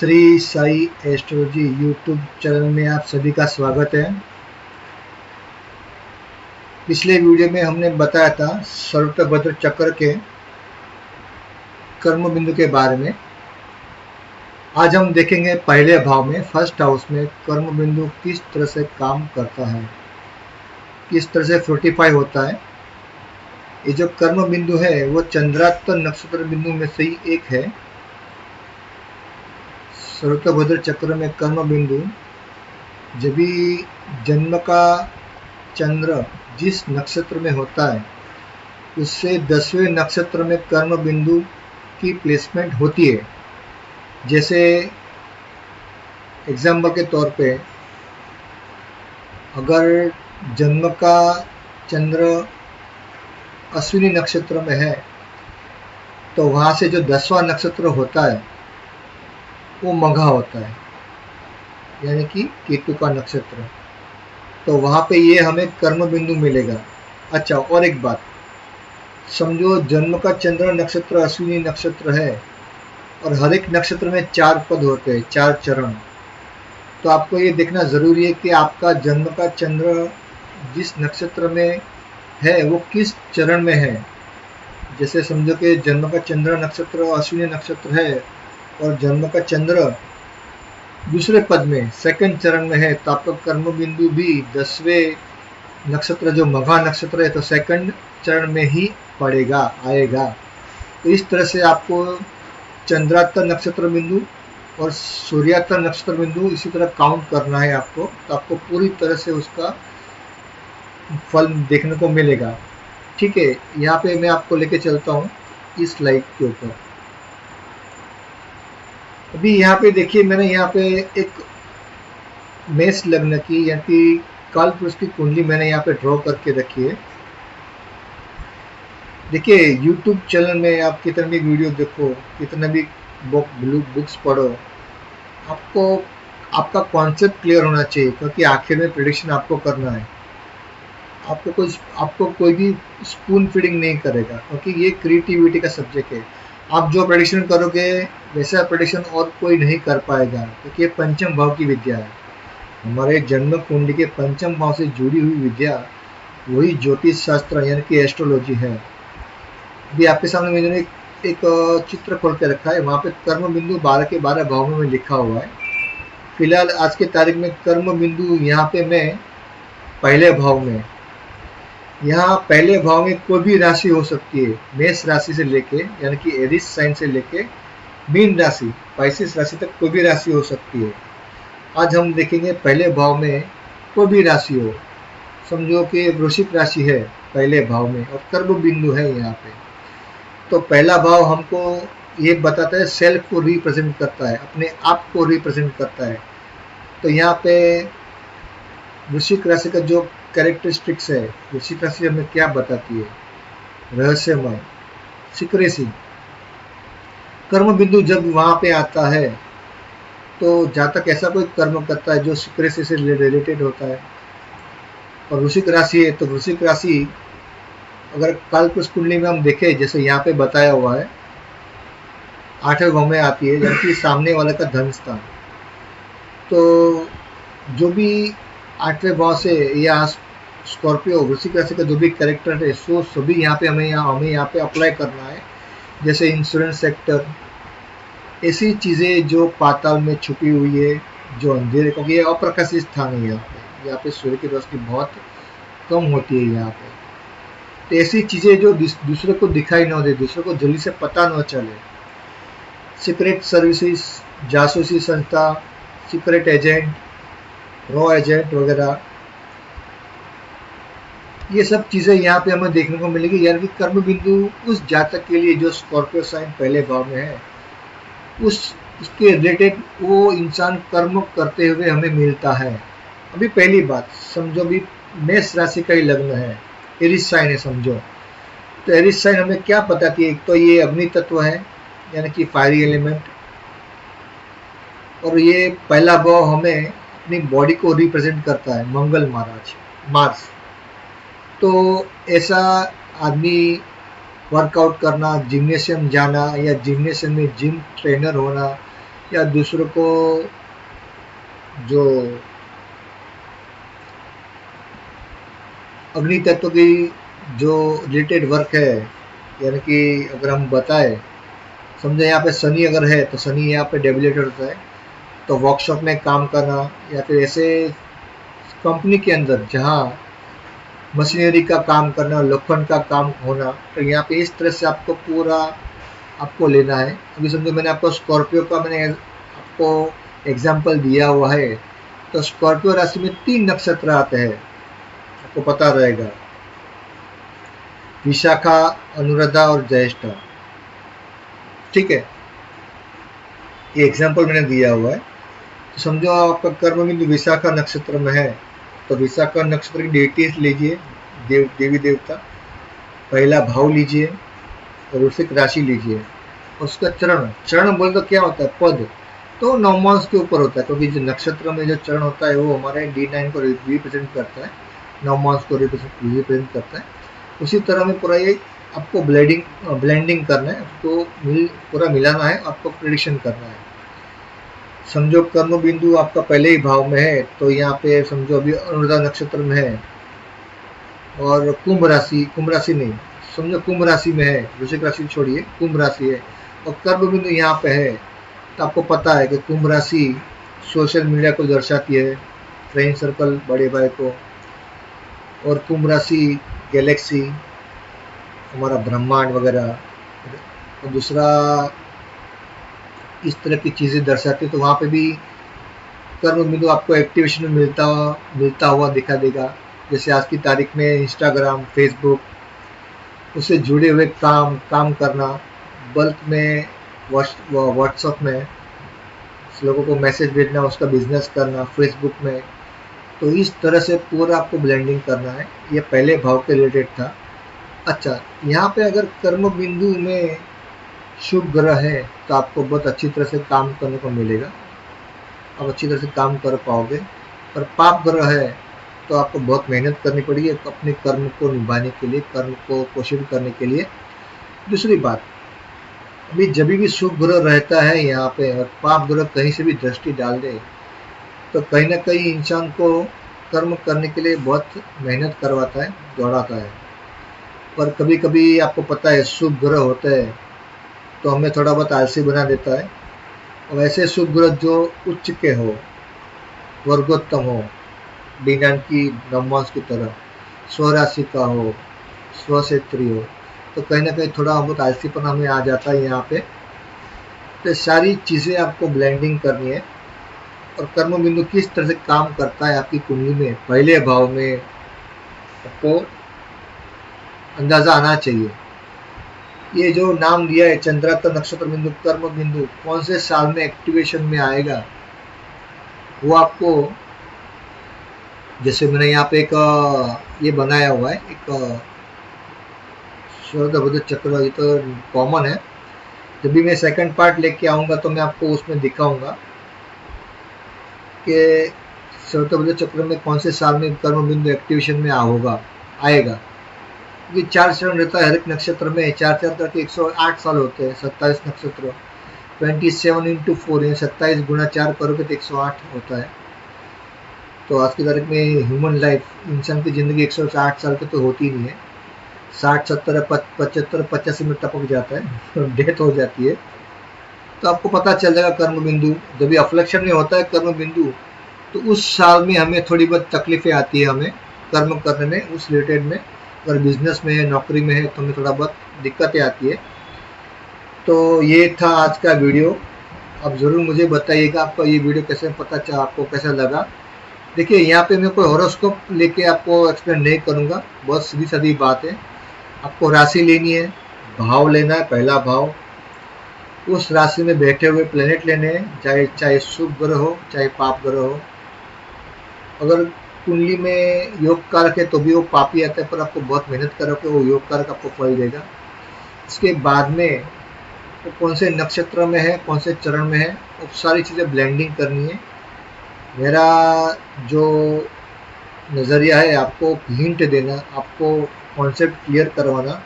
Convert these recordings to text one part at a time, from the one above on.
Shri Sai astrology YouTube channel में आप सभी का स्वागत है। पिछले वीडियो में हमने बताया था सर्वतभद्र चक्र के कर्म बिंदु के बारे में। आज हम देखेंगे पहले भाव में फर्स्ट हाउस में कर्म बिंदु किस तरह से काम करता है, किस तरह से फोर्टिफाई होता है। ये जो कर्म बिंदु है वो चंद्रात्तर नक्षत्र बिंदु में से ही एक है। सर्वतभद्र चक्र में कर्म बिंदु जब भी जन्म का चंद्र जिस नक्षत्र में होता है उससे 10वें नक्षत्र में कर्म बिंदु की प्लेसमेंट होती है। जैसे एग्जाम्पल के तौर पे अगर जन्म का चंद्र अश्विनी नक्षत्र में है तो वहाँ से जो 10वां नक्षत्र होता है वो मघा होता है, यानी कि केतु का नक्षत्र। तो वहाँ पे ये हमें कर्म बिंदु मिलेगा। अच्छा, और एक बात समझो, जन्म का चंद्र नक्षत्र अश्विनी नक्षत्र है और हर एक नक्षत्र में 4 पद होते हैं, 4 चरण। तो आपको ये देखना ज़रूरी है कि आपका जन्म का चंद्र जिस नक्षत्र में है वो किस चरण में है। जैसे समझो कि जन्म का चंद्र नक्षत्र अश्विनी नक्षत्र है और जन्म का चंद्र दूसरे पद में सेकंड चरण में है, तो आपका कर्म बिंदु भी 10वें नक्षत्र जो मघा नक्षत्र है तो सेकंड चरण में ही पड़ेगा, आएगा। तो इस तरह से आपको चंद्रात्तर नक्षत्र बिंदु और सूर्यात्तर नक्षत्र बिंदु इसी तरह काउंट करना है आपको, तो आपको पूरी तरह से उसका फल देखने को मिलेगा। ठीक है, यहाँ पे मैं आपको लेके चलता हूँ इस स्लाइड के ऊपर। अभी यहाँ पे देखिए, मैंने यहाँ पे एक मेष लग्न की यानी कि कालपुरुष की कुंडली मैंने यहाँ पे ड्रॉ करके रखी है। देखिए, यूट्यूब चैनल में आप कितने भी वीडियो देखो, कितने भी बुक्स पढ़ो, आपको आपका कॉन्सेप्ट क्लियर होना चाहिए, क्योंकि आखिर में प्रेडिक्शन आपको करना है। आपको कोई भी स्पून फीडिंग नहीं करेगा, क्योंकि ये क्रिएटिविटी का सब्जेक्ट है। आप जो प्रेडिक्शन करोगे वैसा प्रेडिक्शन और कोई नहीं कर पाएगा, क्योंकि ये पंचम भाव की विद्या है। हमारे जन्म कुंडली के पंचम भाव से जुड़ी हुई विद्या वही ज्योतिष शास्त्र यानी कि एस्ट्रोलॉजी है। अभी आपके सामने मैंने एक चित्र खोल के रखा है, वहाँ पे कर्म बिंदु 12 के 12 भावों में लिखा हुआ है। फिलहाल आज के तारीख में कर्म बिंदु यहाँ पे मैं पहले भाव में, यहाँ पहले भाव में कोई भी राशि हो सकती है, मेष राशि से लेके यानी कि एरिस साइन से लेके मीन राशि पाइसेस राशि तक कोई भी राशि हो सकती है। आज हम देखेंगे पहले भाव में कोई भी राशि हो। समझो कि वृश्चिक राशि है पहले भाव में और कर्म बिंदु है यहाँ पे। तो पहला भाव हमको ये बताता है, सेल्फ को रिप्रेजेंट करता है, अपने आप को रिप्रेजेंट करता है। तो यहाँ पे वृश्चिक राशि का जो कैरेक्टरिस्टिक्स है, वृश्चिक राशि हमें क्या बताती है? रहस्यमय, सीक्रेसी। कर्म बिंदु जब वहाँ पे आता है तो जहाँ तक ऐसा कोई कर्म करता है जो सीक्रेसी से रिलेटेड होता है। और वृश्चिक राशि है तो वृश्चिक राशि अगर कालपुरुष कुंडली में हम देखें, जैसे यहाँ पे बताया हुआ है, 8वें भाव में आती है, जबकि सामने वाले का धन स्थान। तो जो भी 8वें भाव से या स्कॉर्पियो वृश्चिक राशि का जो भी कैरेक्टर है सो सभी यहाँ पे हमें यहाँ पे अप्लाई करना है। जैसे इंश्योरेंस सेक्टर, ऐसी चीज़ें जो पाताल में छुपी हुई है, जो अंधेरे, क्योंकि ये अप्रकाशित स्थान है। यहाँ पे सूर्य की रोशनी बहुत कम होती है यहाँ पे। तो ऐसी चीज़ें जो दूसरे को दिखाई न दे, दूसरे को जल्दी से पता न चले, सीक्रेट सर्विसेज, जासूसी संस्था, सीक्रेट एजेंट, रॉ एजेंट वगैरह, ये सब चीज़ें यहाँ पे हमें देखने को मिलेगी। यानी कि कर्म बिंदु उस जातक के लिए जो स्कॉर्पियो साइन पहले भाव में है, उसके रिलेटेड वो इंसान कर्म करते हुए हमें मिलता है। अभी पहली बात समझो, भी मेष राशि का ही लग्न है, एरिस साइन है समझो। तो एरिस साइन हमें क्या बताती है? एक तो ये अग्नि तत्व है यानी कि फायरी एलिमेंट, और ये पहला भाव हमें अपनी बॉडी को रिप्रेजेंट करता है, मंगल महाराज, मार्स। तो ऐसा आदमी वर्कआउट करना, जिम्नेशियम जाना या जिम्नेशियम में जिम ट्रेनर होना, या दूसरों को जो अग्नि तत्व की जो रिलेटेड वर्क है, यानी कि अगर हम बताएं, समझे यहाँ पे शनि अगर है तो शनि यहाँ पे डेबिलेटर होता है, तो वर्कशॉप में काम करना या फिर ऐसे कंपनी के अंदर जहाँ मशीनरी का काम करना, लोखंड का काम होना, तो यहाँ पे इस तरह से आपको पूरा आपको लेना है। अभी समझो मैंने आपको स्कॉर्पियो का मैंने आपको एग्जाम्पल दिया हुआ है, तो स्कॉर्पियो राशि में 3 नक्षत्र आते हैं, आपको पता रहेगा, विशाखा, अनुराधा और ज्येष्ठा। ठीक है, ये एग्जाम्पल मैंने दिया हुआ है। तो समझो आपका कर्म बिंदु विशाखा नक्षत्र में है, तो विशाखा नक्षत्र की डेटीज लीजिए, देवी देवता, पहला भाव लीजिए और वृश्चिक राशि लीजिए। उसका चरण, चरण बोल तो क्या होता है, पद, तो नवमांश के ऊपर होता है, क्योंकि जो नक्षत्र में जो चरण होता है वो हमारे D9 को रिप्रेजेंट करता है, नवमांश को रिप्रेजेंट करता है। उसी तरह में पूरा ये आपको ब्लेंडिंग करना है, तो पूरा मिलाना है, आपको प्रेडिक्शन करना है। समझो कर्म बिंदु आपका पहले ही भाव में है, तो यहाँ पे समझो अभी अनुराधा नक्षत्र में है और कुंभ राशि नहीं, समझो कुंभ राशि में है, वृश्चिक राशि छोड़िए, कुंभ राशि है और कर्म बिंदु यहाँ पे है, तो आपको पता है कि कुंभ राशि सोशल मीडिया को दर्शाती है, फ्रेंड सर्कल, बड़े भाई को, और कुंभ राशि गैलेक्सी, हमारा ब्रह्मांड वगैरह, और दूसरा इस तरह की चीज़ें दर्शाती है। तो वहाँ पे भी कर्म बिंदु आपको एक्टिवेशन में मिलता हुआ दिखा देगा। जैसे आज की तारीख में इंस्टाग्राम, फेसबुक, उससे जुड़े हुए काम करना, बल्क में व्हाट्सएप में लोगों को मैसेज भेजना, उसका बिजनेस करना फेसबुक में, तो इस तरह से पूरा आपको ब्लेंडिंग करना है। ये पहले भाव के रिलेटेड था। अच्छा, यहाँ पे अगर कर्म बिंदु में शुभ ग्रह है तो आपको बहुत अच्छी तरह से काम करने को मिलेगा, आप अच्छी तरह से काम कर पाओगे। पर पाप ग्रह है तो आपको बहुत मेहनत करनी पड़ेगी अपने कर्म को निभाने के लिए, कर्म को पोषित करने के लिए। दूसरी बात, अभी जब भी शुभ ग्रह रहता है यहाँ पे और पाप ग्रह कहीं से भी दृष्टि डाल दे, तो कहीं ना कहीं इंसान को कर्म करने के लिए बहुत मेहनत करवाता है, दौड़ाता है। पर कभी कभी आपको पता है शुभ ग्रह होते हैं तो हमें थोड़ा बहुत आलसी बना देता है। और ऐसे शुभ ग्रह जो उच्च के हो, वर्गोत्तम हो, D9 की नवमांश की तरह, स्वराशि का हो, स्वक्षेत्री हो, तो कहीं ना कहीं थोड़ा बहुत आलसीपन हमें आ जाता है यहाँ पे। तो सारी चीज़ें आपको ब्लेंडिंग करनी है और कर्म बिंदु किस तरह से काम करता है आपकी कुंडली में, पहले भाव में आपको अंदाजा आना चाहिए। ये जो नाम दिया है चंद्राता नक्षत्र बिंदु, कर्म बिंदु कौन से साल में एक्टिवेशन में आएगा, वो आपको, जैसे मैंने यहाँ पे एक ये बनाया हुआ है, एक शरद चक्र, ये तो कॉमन है। जब भी मैं सेकंड पार्ट लेके आऊँगा तो मैं आपको उसमें दिखाऊंगा कि शरद चक्र में कौन से साल में कर्म बिंदु एक्टिवेशन में आएगा। क्योंकि 4 चरण रहता है हर एक नक्षत्र में, 4 करके 108 साल होते हैं, 27 नक्षत्र, 27 इंटू 4 यानी 27 गुणा 4 करोगे तो 108 होता है। तो आज की तारीख में ह्यूमन लाइफ, इंसान की ज़िंदगी 108 साल की तो होती ही नहीं है, 60, 70, 75, 85 में टपक जाता है, डेथ हो जाती है। तो आपको पता चल जाएगा कर्म बिंदु जब भी अफ्लेक्शन में होता है कर्म बिंदु, तो उस साल में हमें थोड़ी बहुत तकलीफें आती है, हमें कर्म करने में, उस रिलेटेड में। अगर बिजनेस में है, नौकरी में है, तो हमें थोड़ा बहुत दिक्कतें आती है। तो ये था आज का वीडियो। आप ज़रूर मुझे बताइएगा आपको ये वीडियो कैसे पता चला, आपको कैसा लगा। देखिए यहाँ पे मैं कोई हॉरोस्कोप लेके आपको एक्सप्लेन नहीं करूँगा, बहुत सीधी सादी बात है। आपको राशि लेनी है, भाव लेना है, पहला भाव, उस राशि में बैठे हुए प्लेनेट लेने हैं, चाहे शुभ ग्रह हो चाहे पाप ग्रह हो। अगर कुंडली में योग कारक है तो भी वो पापी आता है, पर आपको बहुत मेहनत करोगे वो योग कारक आपको फल देगा। इसके बाद में वो कौन से नक्षत्र में है, कौन से चरण में है, वो सारी चीज़ें ब्लेंडिंग करनी है। मेरा जो नज़रिया है आपको हिंट देना, आपको कॉन्सेप्ट क्लियर करवाना,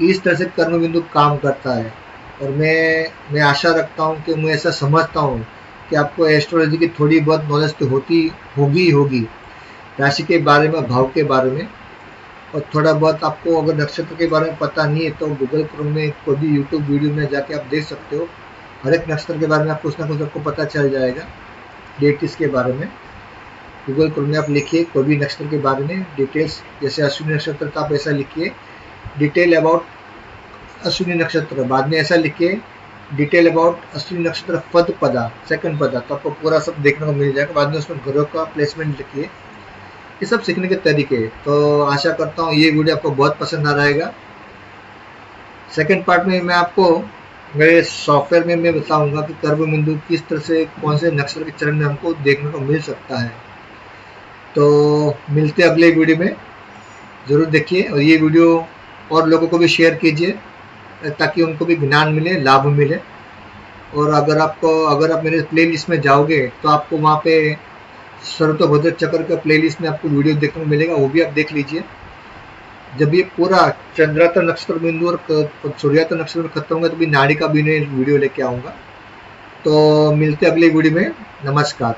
इस तरह से कर्म बिंदु काम करता है। और मैं आशा रखता हूँ कि मैं ऐसा समझता हूँ कि आपको एस्ट्रोलॉजी की थोड़ी बहुत नॉलेज तो होगी ही होगी, राशि के बारे में, भाव के बारे में। और थोड़ा बहुत आपको अगर नक्षत्र के बारे में पता नहीं है तो गूगल क्रोम में कोई भी यूट्यूब वीडियो में जाके आप देख सकते हो। हर एक नक्षत्र के बारे में आप कुछ ना कुछ आपको पता चल जाएगा, डेटिस के बारे में। गूगल क्रोम में आप लिखिए कोई भी नक्षत्र के बारे में डिटेल्स, जैसे अश्विनी नक्षत्र का आप ऐसा लिखिए डिटेल अबाउट अश्विनी नक्षत्र, बाद में ऐसा लिखिए डिटेल अबाउट अश्विनी नक्षत्र पद पदा, सेकंड पदा, तो आपको पूरा सब देखने को मिल जाएगा। बाद में उसमें ग्रह का प्लेसमेंट लिखिए, ये सब सीखने के तरीके। तो आशा करता हूँ ये वीडियो आपको बहुत पसंद आ रहेगा। सेकंड पार्ट में मैं आपको मेरे सॉफ्टवेयर में मैं बताऊंगा कि कर्म बिंदु किस तरह से कौन से नक्षत्र के चरण में हमको देखने को मिल सकता है। तो मिलते हैं अगले वीडियो में, ज़रूर देखिए और ये वीडियो और लोगों को भी शेयर कीजिए ताकि उनको भी ज्ञान मिले, लाभ मिले। और अगर आप मेरे प्लेलिस्ट में जाओगे तो आपको वहाँ पे सर्वतोभद्र चक्र का प्लेलिस्ट में आपको वीडियो देखने को मिलेगा, वो भी आप देख लीजिए। जब ये पूरा चंद्राता नक्षत्र बिंदु और सूर्याता नक्षत्र में खत्म होगा तो भी नाड़ी का भी वीडियो लेके आऊँगा। तो मिलते अगले वीडियो में, नमस्कार।